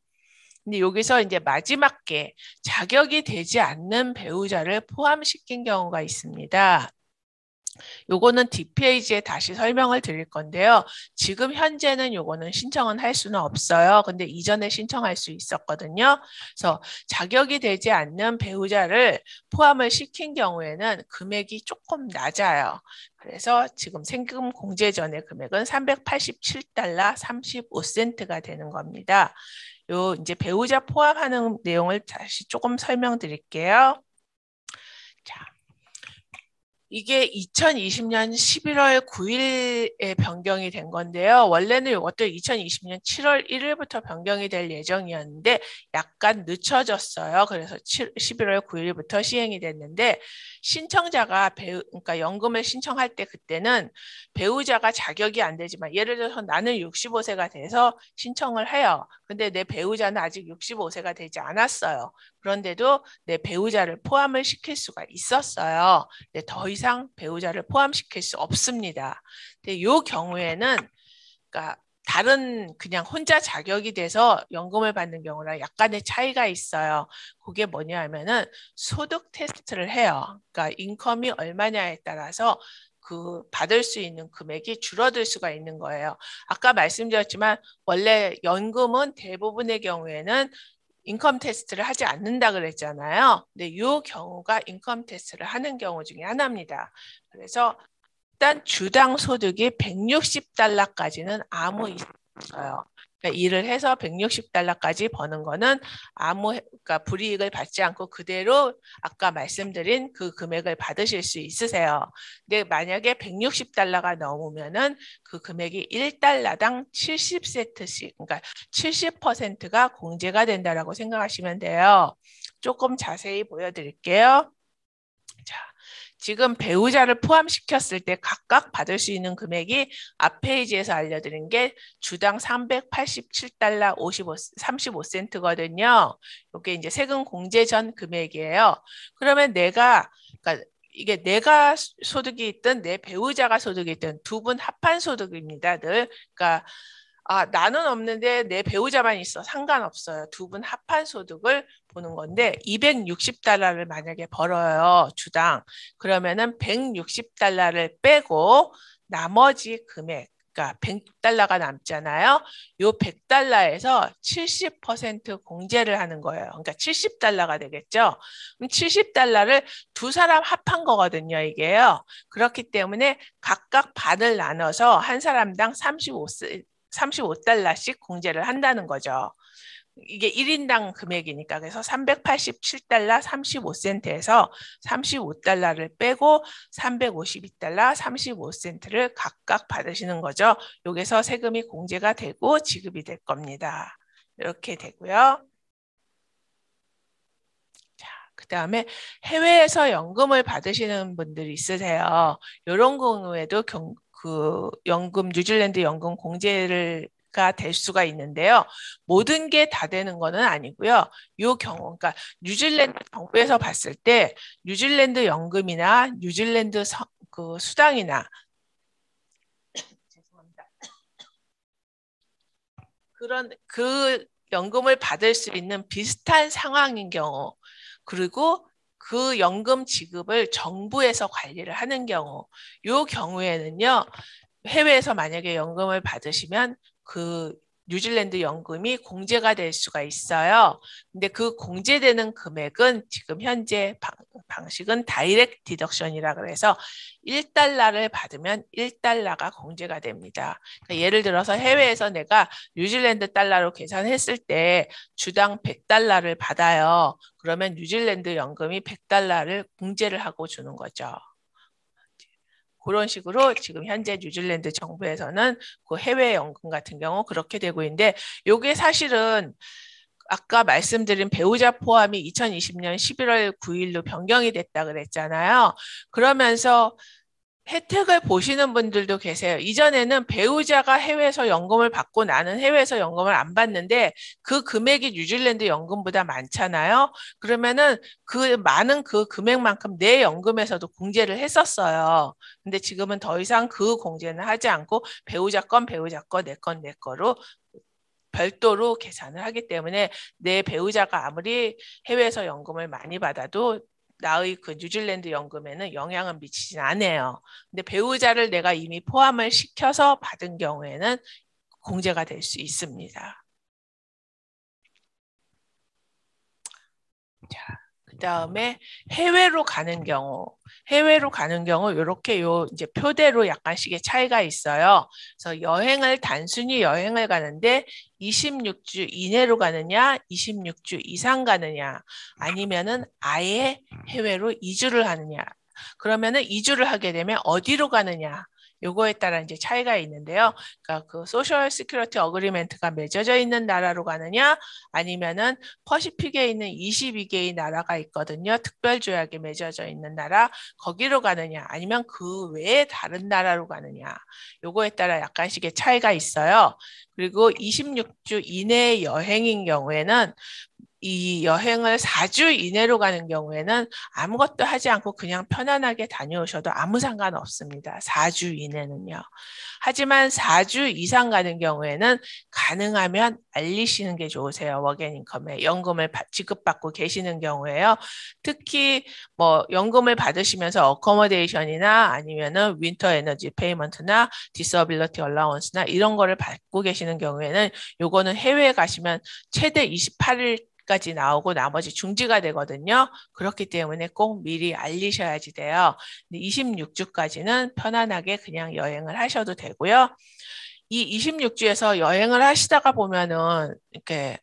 근데 여기서 이제 마지막 게 자격이 되지 않는 배우자를 포함시킨 경우가 있습니다. 요거는 뒷페이지에 다시 설명을 드릴 건데요. 지금 현재는 요거는 신청은 할 수는 없어요. 근데 이전에 신청할 수 있었거든요. 그래서 자격이 되지 않는 배우자를 포함을 시킨 경우에는 금액이 조금 낮아요. 그래서 지금 세금 공제 전의 금액은 387달러 35센트가 되는 겁니다. 요 이제 배우자 포함하는 내용을 다시 조금 설명드릴게요. 자. 이게 2020년 11월 9일에 변경이 된 건데요. 원래는 이것도 2020년 7월 1일부터 변경이 될 예정이었는데 약간 늦춰졌어요. 그래서 11월 9일부터 시행이 됐는데 신청자가 그러니까 연금을 신청할 때 그때는 배우자가 자격이 안 되지만 예를 들어서 나는 65세가 돼서 신청을 해요. 근데 내 배우자는 아직 65세가 되지 않았어요. 그런데도 내 배우자를 포함을 시킬 수가 있었어요. 근데 더 이상 배우자를 포함시킬 수 없습니다. 근데 이 경우에는 그러니까 다른 그냥 혼자 자격이 돼서 연금을 받는 경우랑 약간의 차이가 있어요. 그게 뭐냐 하면은 소득 테스트를 해요. 그러니까 인컴이 얼마냐에 따라서 그 받을 수 있는 금액이 줄어들 수가 있는 거예요. 아까 말씀드렸지만 원래 연금은 대부분의 경우에는 인컴 테스트를 하지 않는다 그랬잖아요. 근데 이 경우가 인컴 테스트를 하는 경우 중에 하나입니다. 그래서 일단 주당 소득이 160달러까지는 아무 이상 없어요. 그러니까 일을 해서 160달러까지 버는 거는 그러니까 불이익을 받지 않고 그대로 아까 말씀드린 그 금액을 받으실 수 있으세요. 근데 만약에 160달러가 넘으면은 그 금액이 1달러당 70센트씩, 그러니까 70%가 공제가 된다라고 생각하시면 돼요. 조금 자세히 보여드릴게요. 자, 지금 배우자를 포함시켰을 때 각각 받을 수 있는 금액이 앞 페이지에서 알려드린 게 주당 387달러 35센트거든요. 이게 이제 세금 공제 전 금액이에요. 그러면 그러니까 이게 내가 소득이 있든 내 배우자가 소득이 있든 두 분 합한 소득입니다. 늘. 그러니까 나는 없는데 내 배우자만 있어. 상관없어요. 두 분 합한 소득을 보는 건데 260달러를 만약에 벌어요. 주당. 그러면은 160달러를 빼고 나머지 금액, 그러니까 100달러가 남잖아요. 요 100달러에서 70% 공제를 하는 거예요. 그러니까 70달러가 되겠죠. 그럼 70달러를 두 사람 합한 거거든요, 이게요. 그렇기 때문에 각각 반을 나눠서 한 사람당 35달러씩 공제를 한다는 거죠. 이게 1인당 금액이니까 그래서 387달러 35센트에서 35달러를 빼고 352달러 35센트를 각각 받으시는 거죠. 여기서 세금이 공제가 되고 지급이 될 겁니다. 이렇게 되고요. 그 다음에 해외에서 연금을 받으시는 분들이 있으세요. 이런 경우에도 연금, 뉴질랜드 연금 공제가 될 수가 있는데요. 모든 게 다 되는 거는 아니고요. 이 경우, 그러니까 뉴질랜드 정부에서 봤을 때 뉴질랜드 연금이나 뉴질랜드 그 수당이나 죄송합니다. 그런 그 연금을 받을 수 있는 비슷한 상황인 경우 그리고 그 연금 지급을 정부에서 관리를 하는 경우 이 경우에는요. 해외에서 만약에 연금을 받으시면 그 뉴질랜드 연금이 공제가 될 수가 있어요. 근데 그 공제되는 금액은 지금 현재 방식은 다이렉트 디덕션이라 그래서 1달러를 받으면 1달러가 공제가 됩니다. 그러니까 예를 들어서 해외에서 내가 뉴질랜드 달러로 계산했을 때 주당 100달러를 받아요. 그러면 뉴질랜드 연금이 100달러를 공제를 하고 주는 거죠. 그런 식으로 지금 현재 뉴질랜드 정부에서는 그 해외 연금 같은 경우 그렇게 되고 있는데 이게 사실은 아까 말씀드린 배우자 포함이 2020년 11월 9일로 변경이 됐다 그랬잖아요. 그러면서 혜택을 보시는 분들도 계세요. 이전에는 배우자가 해외에서 연금을 받고 나는 해외에서 연금을 안 받는데 그 금액이 뉴질랜드 연금보다 많잖아요. 그러면은 그 많은 그 금액만큼 내 연금에서도 공제를 했었어요. 근데 지금은 더 이상 그 공제는 하지 않고 배우자 건 배우자 거, 내 건 내 거로 별도로 계산을 하기 때문에 내 배우자가 아무리 해외에서 연금을 많이 받아도 나의 그 뉴질랜드 연금에는 영향은 미치진 않아요. 근데 배우자를 내가 이미 포함을 시켜서 받은 경우에는 공제가 될 수 있습니다. 자, 그 다음에 해외로 가는 경우 이렇게 이제 표대로 약간씩의 차이가 있어요. 그래서 단순히 여행을 가는데 26주 이내로 가느냐, 26주 이상 가느냐, 아니면은 아예 해외로 이주를 하느냐. 그러면은 이주를 하게 되면 어디로 가느냐? 요거에 따라 이제 차이가 있는데요. 그러니까 그 소셜 시큐리티 어그리멘트가 맺어져 있는 나라로 가느냐, 아니면은 퍼시픽에 있는 22개의 나라가 있거든요. 특별조약이 맺어져 있는 나라, 거기로 가느냐, 아니면 그 외에 다른 나라로 가느냐. 요거에 따라 약간씩의 차이가 있어요. 그리고 26주 이내의 여행인 경우에는 이 여행을 4주 이내로 가는 경우에는 아무것도 하지 않고 그냥 편안하게 다녀오셔도 아무 상관 없습니다. 4주 이내는요. 하지만 4주 이상 가는 경우에는 가능하면 알리시는 게 좋으세요. 워킹인컴에 연금을 지급받고 계시는 경우에요. 특히 뭐 연금을 받으시면서 어코모데이션이나 아니면은 윈터 에너지 페이먼트나 디서빌리티 얼라운스나 이런 거를 받고 계시는 경우에는 요거는 해외에 가시면 최대 28일 까지 나오고 나머지 중지가 되거든요. 그렇기 때문에 꼭 미리 알리셔야지 돼요. 26주까지는 편안하게 그냥 여행을 하셔도 되고요. 이 26주에서 여행을 하시다가 보면은 이렇게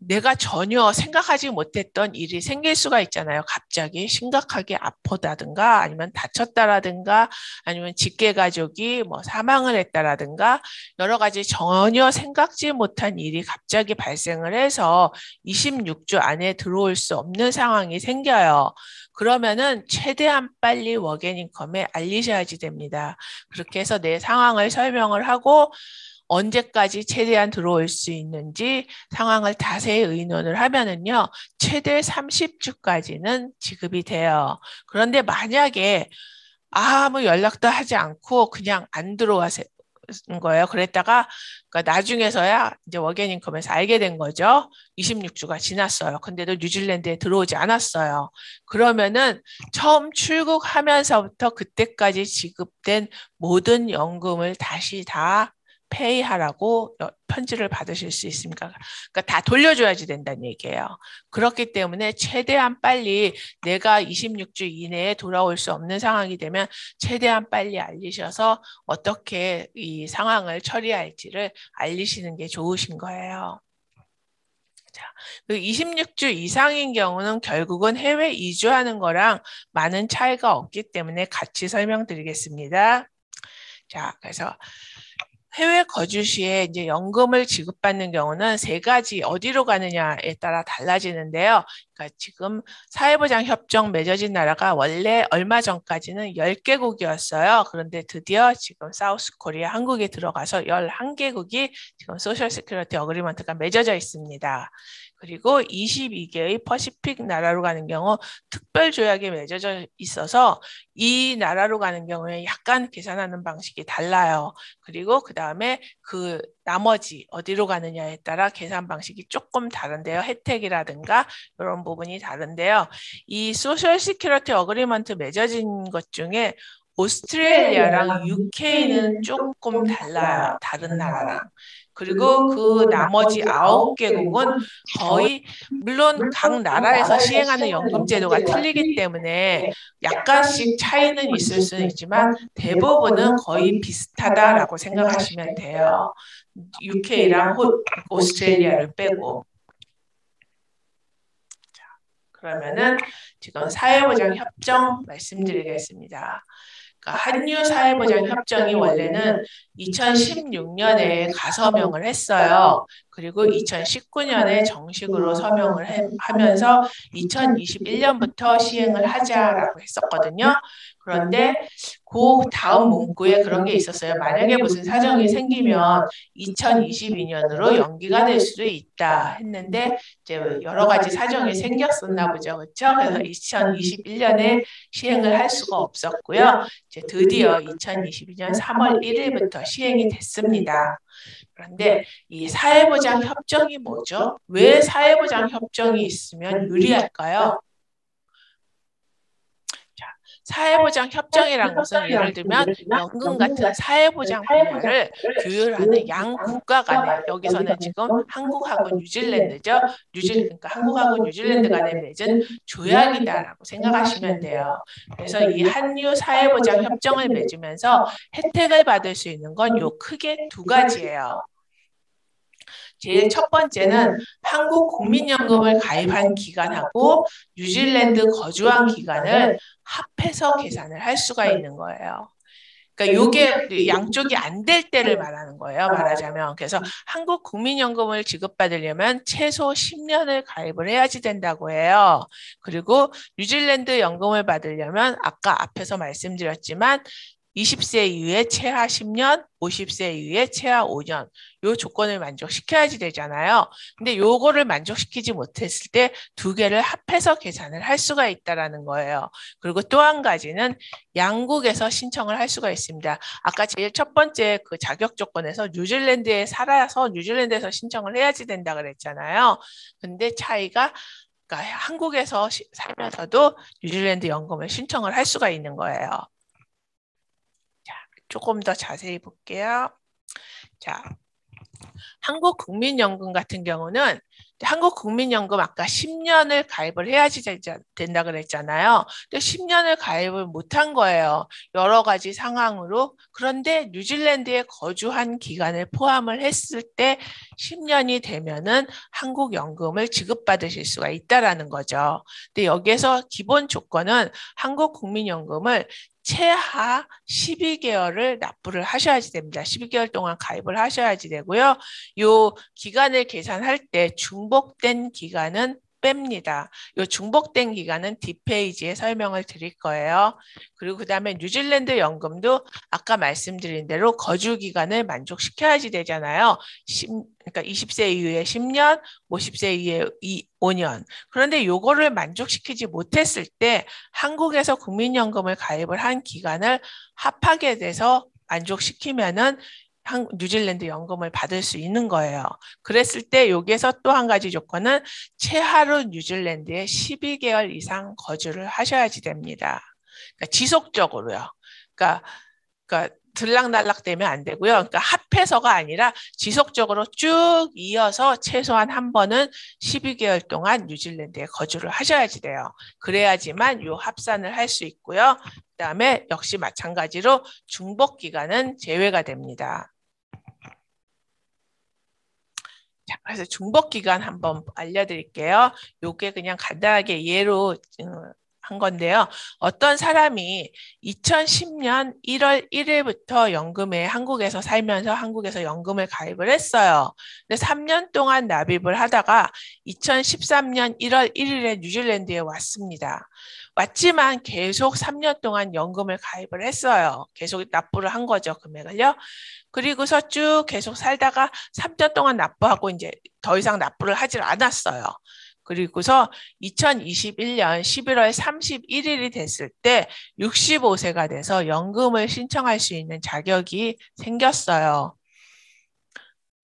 내가 전혀 생각하지 못했던 일이 생길 수가 있잖아요. 갑자기 심각하게 아프다든가 아니면 다쳤다라든가 아니면 직계가족이 뭐 사망을 했다라든가 여러 가지 전혀 생각지 못한 일이 갑자기 발생을 해서 26주 안에 들어올 수 없는 상황이 생겨요. 그러면은 최대한 빨리 워게닝컴에 알리셔야지 됩니다. 그렇게 해서 내 상황을 설명을 하고 언제까지 최대한 들어올 수 있는지 상황을 자세히 의논을 하면은요, 최대 30주까지는 지급이 돼요. 그런데 만약에 아무 연락도 하지 않고 그냥 안 들어와서 거예요. 그랬다가 그러니까 나중에서야 이제 워게닝컴에서 알게 된 거죠. 26주가 지났어요. 근데도 뉴질랜드에 들어오지 않았어요. 그러면은 처음 출국하면서부터 그때까지 지급된 모든 연금을 다시 다 페이하라고 편지를 받으실 수 있습니까? 그러니까 다 돌려줘야지 된다는 얘기예요. 그렇기 때문에 최대한 빨리 내가 26주 이내에 돌아올 수 없는 상황이 되면 최대한 빨리 알리셔서 어떻게 이 상황을 처리할지를 알리시는 게 좋으신 거예요. 자, 26주 이상인 경우는 결국은 해외 이주하는 거랑 많은 차이가 없기 때문에 같이 설명드리겠습니다. 자, 그래서 해외 거주 시에 이제 연금을 지급받는 경우는 세 가지 어디로 가느냐에 따라 달라지는데요. 그러니까 지금 사회보장 협정 맺어진 나라가 원래 얼마 전까지는 10개국이었어요. 그런데 드디어 지금 사우스 코리아 한국에 들어가서 11개국이 지금 소셜 시큐리티 어그리먼트가 맺어져 있습니다. 그리고 22개의 퍼시픽 나라로 가는 경우 특별 조약이 맺어져 있어서 이 나라로 가는 경우에 약간 계산하는 방식이 달라요. 그리고 그 다음에 그 나머지 어디로 가느냐에 따라 계산 방식이 조금 다른데요. 혜택이라든가 이런 부분이 다른데요. 이 소셜 시큐리티 어그리먼트 맺어진 것 중에 오스트레일리아랑 UK는 조금 달라요. 다른 나라랑. 그리고 그 나머지 9개국은 거의 물론 각 나라에서 시행하는 연금 제도가 틀리기 때문에 약간씩 차이는 있을 수는 있지만 대부분은 거의 비슷하다라고 생각하시면 돼요. UK랑 오스트레일리아를 빼고. 자, 그러면은 지금 사회보장 협정 말씀드리겠습니다. 그러니까 한유 사회보장 협정이 원래는 2016년에 가서명을 했어요. 그리고 2019년에 정식으로 서명을 하면서 2021년부터 시행을 하자라고 했었거든요. 그런데 그 다음 문구에 그런 게 있었어요. 만약에 무슨 사정이 생기면 2022년으로 연기가 될 수도 있다 했는데 이제 여러 가지 사정이 생겼었나 보죠. 그렇죠? 그래서 2021년에 시행을 할 수가 없었고요. 이제 드디어 2022년 3월 1일부터 시행이 됐습니다. 그런데 이 사회보장 협정이 뭐죠? 왜 사회보장 협정이 있으면 유리할까요? 사회보장 협정이라는 것은 예를 들면 연금 같은 사회보장 분야를 규율하는 양 국가 간에 여기서는 지금 한국하고 뉴질랜드죠. 그러니까 한국하고 뉴질랜드 간에 맺은 조약이다라고 생각하시면 돼요. 그래서 이 한유 사회보장 협정을 맺으면서 혜택을 받을 수 있는 건 요 크게 두 가지예요. 제일 첫 번째는 한국 국민연금을 가입한 기간하고 뉴질랜드 거주한 기간을 합해서 계산을 할 수가 있는 거예요. 그러니까 요게 양쪽이 안 될 때를 말하는 거예요. 말하자면. 그래서 한국 국민연금을 지급받으려면 최소 10년을 가입을 해야지 된다고 해요. 그리고 뉴질랜드 연금을 받으려면 아까 앞에서 말씀드렸지만 20세 이후에 최하 10년, 50세 이후에 최하 5년 요 조건을 만족시켜야지 되잖아요. 근데 요거를 만족시키지 못했을 때 두 개를 합해서 계산을 할 수가 있다라는 거예요. 그리고 또 한 가지는 양국에서 신청을 할 수가 있습니다. 아까 제일 첫 번째 그 자격 조건에서 뉴질랜드에 살아서 뉴질랜드에서 신청을 해야지 된다 그랬잖아요. 근데 차이가 그러니까 한국에서 살면서도 뉴질랜드 연금을 신청을 할 수가 있는 거예요. 조금 더 자세히 볼게요. 자, 한국국민연금 같은 경우는 한국국민연금 아까 10년을 가입을 해야지 된다 그랬잖아요. 근데 10년을 가입을 못한 거예요. 여러 가지 상황으로. 그런데 뉴질랜드에 거주한 기간을 포함을 했을 때 10년이 되면은 한국연금을 지급받으실 수가 있다라는 거죠. 근데 여기에서 기본 조건은 한국국민연금을 최하 12개월을 납부를 하셔야지 됩니다. 12개월 동안 가입을 하셔야지 되고요. 요 기간을 계산할 때 중복된 기간은 뺍니다. 요 중복된 기간은 뒷페이지에 설명을 드릴 거예요. 그리고 그 다음에 뉴질랜드 연금도 아까 말씀드린 대로 거주 기간을 만족시켜야지 되잖아요. 그러니까 20세 이후에 10년, 50세 이후에 5년. 그런데 요거를 만족시키지 못했을 때 한국에서 국민연금을 가입을 한 기간을 합하게 돼서 만족시키면은 뉴질랜드 연금을 받을 수 있는 거예요. 그랬을 때 여기에서 또 한 가지 조건은 최하로 뉴질랜드에 12개월 이상 거주를 하셔야지 됩니다. 그러니까 지속적으로요. 그러니까 들락날락 되면 안 되고요. 그러니까 합해서가 아니라 지속적으로 쭉 이어서 최소한 한 번은 12개월 동안 뉴질랜드에 거주를 하셔야지 돼요. 그래야지만 요 합산을 할 수 있고요. 그다음에 역시 마찬가지로 중복 기간은 제외가 됩니다. 자, 그래서 중복 기간 한번 알려드릴게요. 요게 그냥 간단하게 예로 한 건데요. 어떤 사람이 2010년 1월 1일부터 연금에 한국에서 살면서 한국에서 연금을 가입을 했어요. 근데 3년 동안 납입을 하다가 2013년 1월 1일에 뉴질랜드에 왔습니다. 왔지만 계속 3년 동안 연금을 가입을 했어요. 계속 납부를 한 거죠, 금액을요. 그리고서 쭉 계속 살다가 3년 동안 납부하고 이제 더 이상 납부를 하질 않았어요. 그리고서 2021년 11월 31일이 됐을 때 65세가 돼서 연금을 신청할 수 있는 자격이 생겼어요.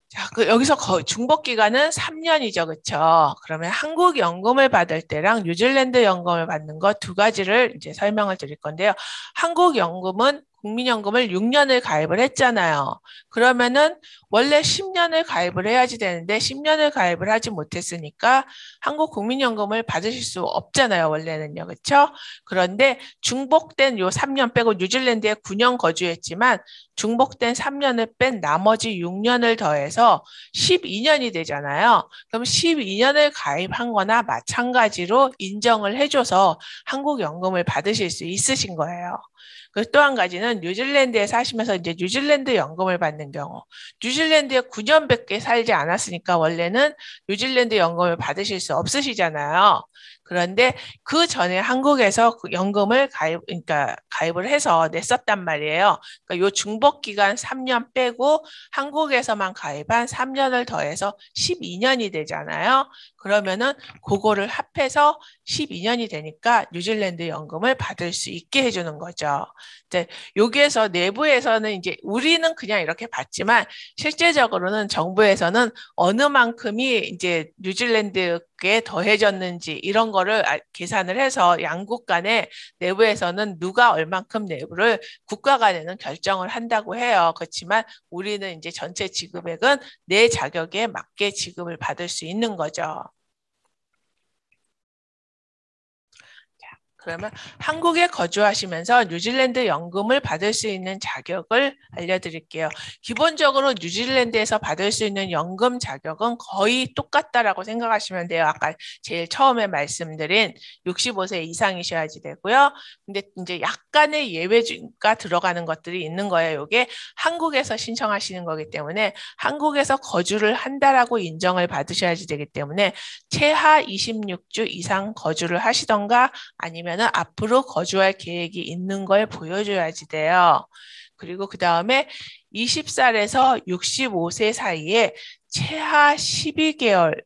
자, 여기서 중복 기간은 3년이죠. 그렇죠? 그러면 한국 연금을 받을 때랑 뉴질랜드 연금을 받는 거 두 가지를 이제 설명을 드릴 건데요. 한국 연금은 국민연금을 6년을 가입을 했잖아요. 그러면은 원래 10년을 가입을 해야지 되는데 10년을 가입을 하지 못했으니까 한국 국민연금을 받으실 수 없잖아요. 원래는요. 그렇죠? 그런데 중복된 요 3년 빼고 뉴질랜드에 9년 거주했지만 중복된 3년을 뺀 나머지 6년을 더해서 12년이 되잖아요. 그럼 12년을 가입한 거나 마찬가지로 인정을 해줘서 한국 연금을 받으실 수 있으신 거예요. 그리고 또 한 가지는 뉴질랜드에 사시면서 이제 뉴질랜드 연금을 받는 경우, 뉴질랜드에 9년밖에 살지 않았으니까 원래는 뉴질랜드 연금을 받으실 수 없으시잖아요. 그런데 그 전에 한국에서 그 연금을 그러니까 가입을 해서 냈었단 말이에요. 그러니까 요 중복 기간 3년 빼고 한국에서만 가입한 3년을 더해서 12년이 되잖아요. 그러면은 그거를 합해서 12년이 되니까 뉴질랜드 연금을 받을 수 있게 해주는 거죠. 이제 여기에서 내부에서는 이제 우리는 그냥 이렇게 받지만 실제적으로는 정부에서는 어느 만큼이 이제 뉴질랜드에 더해졌는지 이런 거를 계산을 해서 양국 간에 내부에서는 누가 얼만큼 내부를 국가 간에는 결정을 한다고 해요. 그렇지만 우리는 이제 전체 지급액은 내 자격에 맞게 지급을 받을 수 있는 거죠. 그러면 한국에 거주하시면서 뉴질랜드 연금을 받을 수 있는 자격을 알려드릴게요. 기본적으로 뉴질랜드에서 받을 수 있는 연금 자격은 거의 똑같다라고 생각하시면 돼요. 아까 제일 처음에 말씀드린 65세 이상이셔야지 되고요. 근데 이제 약간의 예외가 들어가는 것들이 있는 거예요. 이게 한국에서 신청하시는 거기 때문에 한국에서 거주를 한다라고 인정을 받으셔야지 되기 때문에 최하 26주 이상 거주를 하시던가 아니면은 앞으로 거주할 계획이 있는 걸 보여줘야지 돼요. 그리고 그 다음에 20살에서 65세 사이에 최하 12개월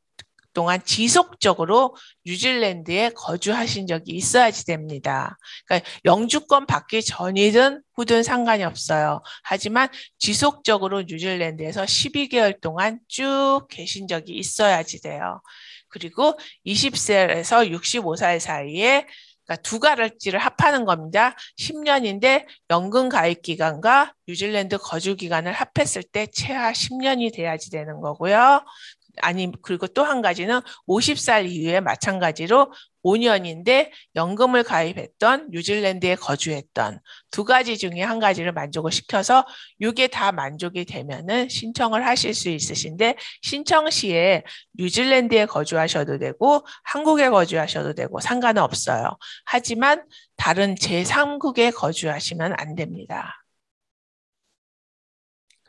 동안 지속적으로 뉴질랜드에 거주하신 적이 있어야지 됩니다. 그러니까 영주권 받기 전이든 후든 상관이 없어요. 하지만 지속적으로 뉴질랜드에서 12개월 동안 쭉 계신 적이 있어야지 돼요. 그리고 20세에서 65살 사이에 그러니까 두 가지를 합하는 겁니다. 10년인데 연금 가입 기간과 뉴질랜드 거주 기간을 합했을 때 최하 10년이 돼야지 되는 거고요. 아니, 그리고 또 한 가지는 50살 이후에 마찬가지로 5년인데 연금을 가입했던 뉴질랜드에 거주했던 두 가지 중에 한 가지를 만족을 시켜서 이게 다 만족이 되면은 신청을 하실 수 있으신데 신청 시에 뉴질랜드에 거주하셔도 되고 한국에 거주하셔도 되고 상관은 없어요. 하지만 다른 제3국에 거주하시면 안 됩니다.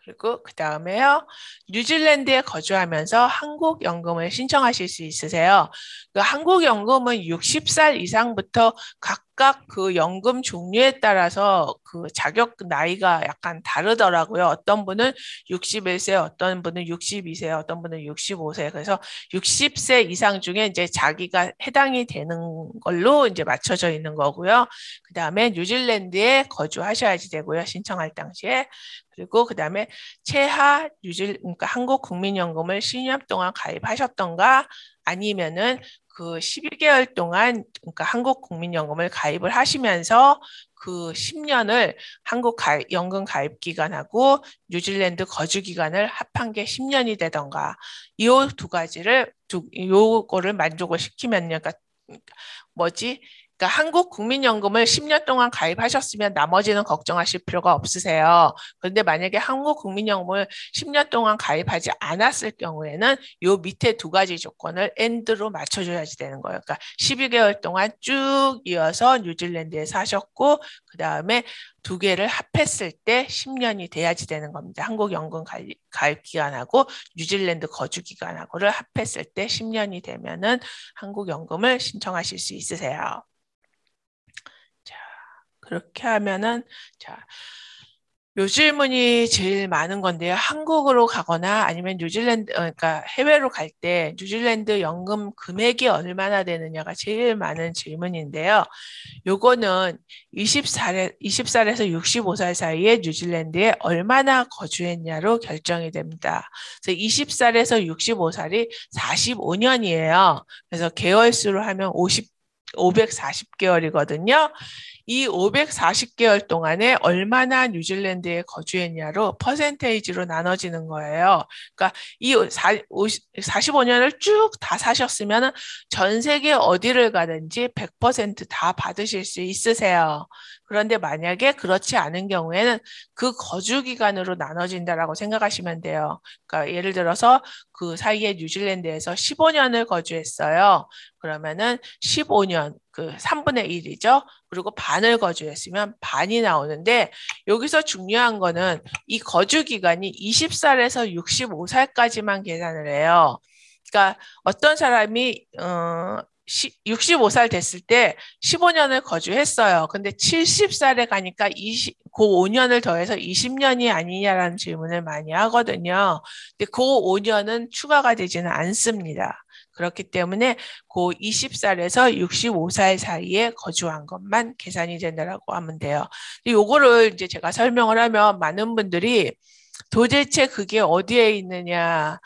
그리고 그 다음에요. 뉴질랜드에 거주하면서 한국연금을 신청하실 수 있으세요. 그 한국연금은 60살 이상부터 각각 그 연금 종류에 따라서 그 자격 나이가 약간 다르더라고요. 어떤 분은 61세, 어떤 분은 62세, 어떤 분은 65세. 그래서 60세 이상 중에 이제 자기가 해당이 되는 걸로 이제 맞춰져 있는 거고요. 그 다음에 뉴질랜드에 거주하셔야지 되고요. 신청할 당시에. 그리고 그 다음에 최하 그러니까 한국 국민연금을 10년 동안 가입하셨던가 아니면은 그 12개월 동안 그러니까 한국 국민연금을 가입을 하시면서 그 10년을 한국 연금 가입 기간하고 뉴질랜드 거주 기간을 합한 게 10년이 되던가 이 두 가지를 요거를 만족을 시키면요. 그러니까 뭐지? 그러니까 한국 국민연금을 10년 동안 가입하셨으면 나머지는 걱정하실 필요가 없으세요. 그런데 만약에 한국 국민연금을 10년 동안 가입하지 않았을 경우에는 요 밑에 두 가지 조건을 AND로 맞춰줘야지 되는 거예요. 그러니까 12개월 동안 쭉 이어서 뉴질랜드에 사셨고 그 다음에 두 개를 합했을 때 10년이 돼야지 되는 겁니다. 한국 연금 가입 기간하고 뉴질랜드 거주 기간하고를 합했을 때 10년이 되면은 한국 연금을 신청하실 수 있으세요. 자, 그렇게 하면은 자, 요 질문이 제일 많은 건데요. 한국으로 가거나 아니면 뉴질랜드, 그러니까 해외로 갈 때 뉴질랜드 연금 금액이 얼마나 되느냐가 제일 많은 질문인데요. 요거는 20살에서 65살 사이에 뉴질랜드에 얼마나 거주했냐로 결정이 됩니다. 그래서 20살에서 65살이 45년이에요. 그래서 개월수로 하면 540개월이거든요. 이 540개월 동안에 얼마나 뉴질랜드에 거주했냐로 퍼센테이지로 나눠지는 거예요. 그러니까 이 45년을 쭉 다 사셨으면 전 세계 어디를 가든지 100%다 받으실 수 있으세요. 그런데 만약에 그렇지 않은 경우에는 그 거주 기간으로 나눠진다라고 생각하시면 돼요. 그러니까 예를 들어서 그 사이에 뉴질랜드에서 15년을 거주했어요. 그러면은 15년, 그 3분의 1이죠. 그리고 반을 거주했으면 반이 나오는데 여기서 중요한 거는 이 거주 기간이 20살에서 65살까지만 계산을 해요. 그러니까 어떤 사람이 65살 됐을 때 15년을 거주했어요. 근데 70살에 가니까 그 5년을 더해서 20년이 아니냐라는 질문을 많이 하거든요. 근데 그 5년은 추가가 되지는 않습니다. 그렇기 때문에 그 20살에서 65살 사이에 거주한 것만 계산이 된다라고 하면 돼요. 요거를 이제 제가 설명을 하면 많은 분들이 도대체 그게 어디에 있느냐,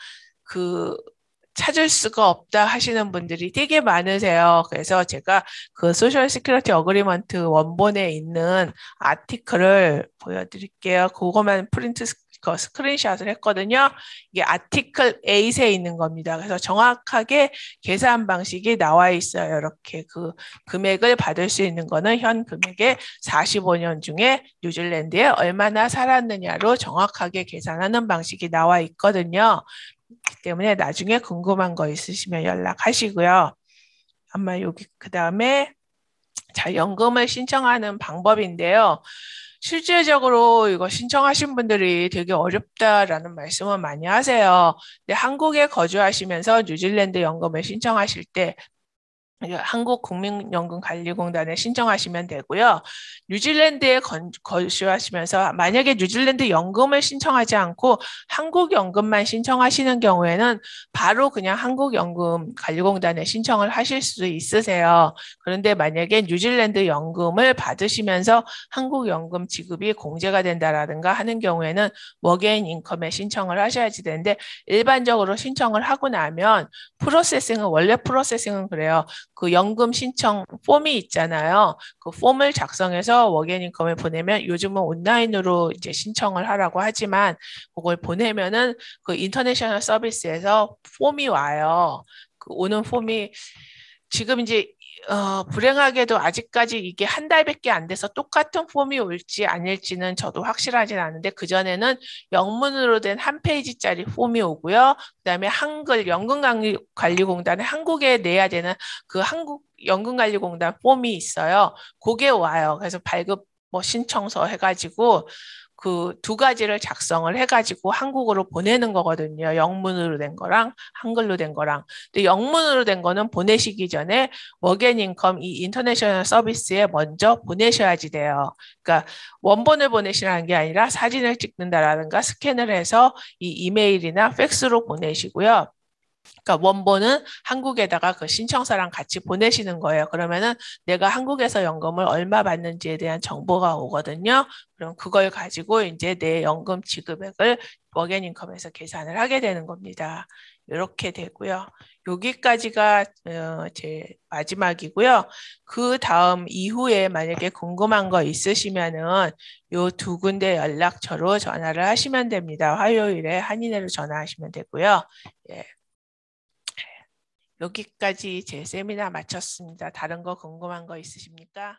찾을 수가 없다 하시는 분들이 되게 많으세요. 그래서 제가 그 소셜 시큐리티 어그리먼트 원본에 있는 아티클을 보여드릴게요. 그거만 프린트 그 스크린샷을 했거든요. 이게 아티클 8에 있는 겁니다. 그래서 정확하게 계산 방식이 나와 있어요. 이렇게 그 금액을 받을 수 있는 거는 현 금액의 45년 중에 뉴질랜드에 얼마나 살았느냐로 정확하게 계산하는 방식이 나와 있거든요. 그렇기 때문에 나중에 궁금한 거 있으시면 연락하시고요. 아마 여기 그 다음에 자, 연금을 신청하는 방법인데요. 실질적으로 이거 신청하신 분들이 되게 어렵다라는 말씀을 많이 하세요. 근데 한국에 거주하시면서 뉴질랜드 연금을 신청하실 때 한국국민연금관리공단에 신청하시면 되고요. 뉴질랜드에 거주하시면서 만약에 뉴질랜드 연금을 신청하지 않고 한국 연금만 신청하시는 경우에는 바로 그냥 한국연금관리공단에 신청을 하실 수 있으세요. 그런데 만약에 뉴질랜드 연금을 받으시면서 한국 연금 지급이 공제가 된다라든가 하는 경우에는 워게인 인컴에 신청을 하셔야지 되는데 일반적으로 신청을 하고 나면 원래 프로세싱은 그래요. 그 연금 신청 폼이 있잖아요. 그 폼을 작성해서 워게인 인컴에 보내면 요즘은 온라인으로 이제 신청을 하라고 하지만 그걸 보내면은 그 인터내셔널 서비스에서 폼이 와요. 그 오는 폼이 지금 이제 불행하게도 아직까지 이게 한 달밖에 안 돼서 똑같은 폼이 올지 아닐지는 저도 확실하진 않은데 그전에는 영문으로 된 한 페이지짜리 폼이 오고요. 그다음에 한글 연금관리공단에 한국에 내야 되는 그 한국 연금관리공단 폼이 있어요. 그게 와요. 그래서 발급 뭐 신청서 해가지고 그 두 가지를 작성을 해가지고 한국어로 보내는 거거든요. 영문으로 된 거랑 한글로 된 거랑. 근데 영문으로 된 거는 보내시기 전에 워게인인컴 이 인터내셔널 서비스에 먼저 보내셔야지 돼요. 그러니까 원본을 보내시라는 게 아니라 사진을 찍는다라든가 스캔을 해서 이 이메일이나 팩스로 보내시고요. 그러니까 원본은 한국에다가 그 신청서랑 같이 보내시는 거예요. 그러면은 내가 한국에서 연금을 얼마 받는지에 대한 정보가 오거든요. 그럼 그걸 가지고 이제 내 연금 지급액을 워게인인컴에서 계산을 하게 되는 겁니다. 이렇게 되고요. 여기까지가 제 마지막이고요. 그 다음 이후에 만약에 궁금한 거 있으시면은 요 두 군데 연락처로 전화를 하시면 됩니다. 화요일에 한인회로 전화하시면 되고요. 예. 여기까지 제 세미나 마쳤습니다. 다른 거 궁금한 거 있으십니까?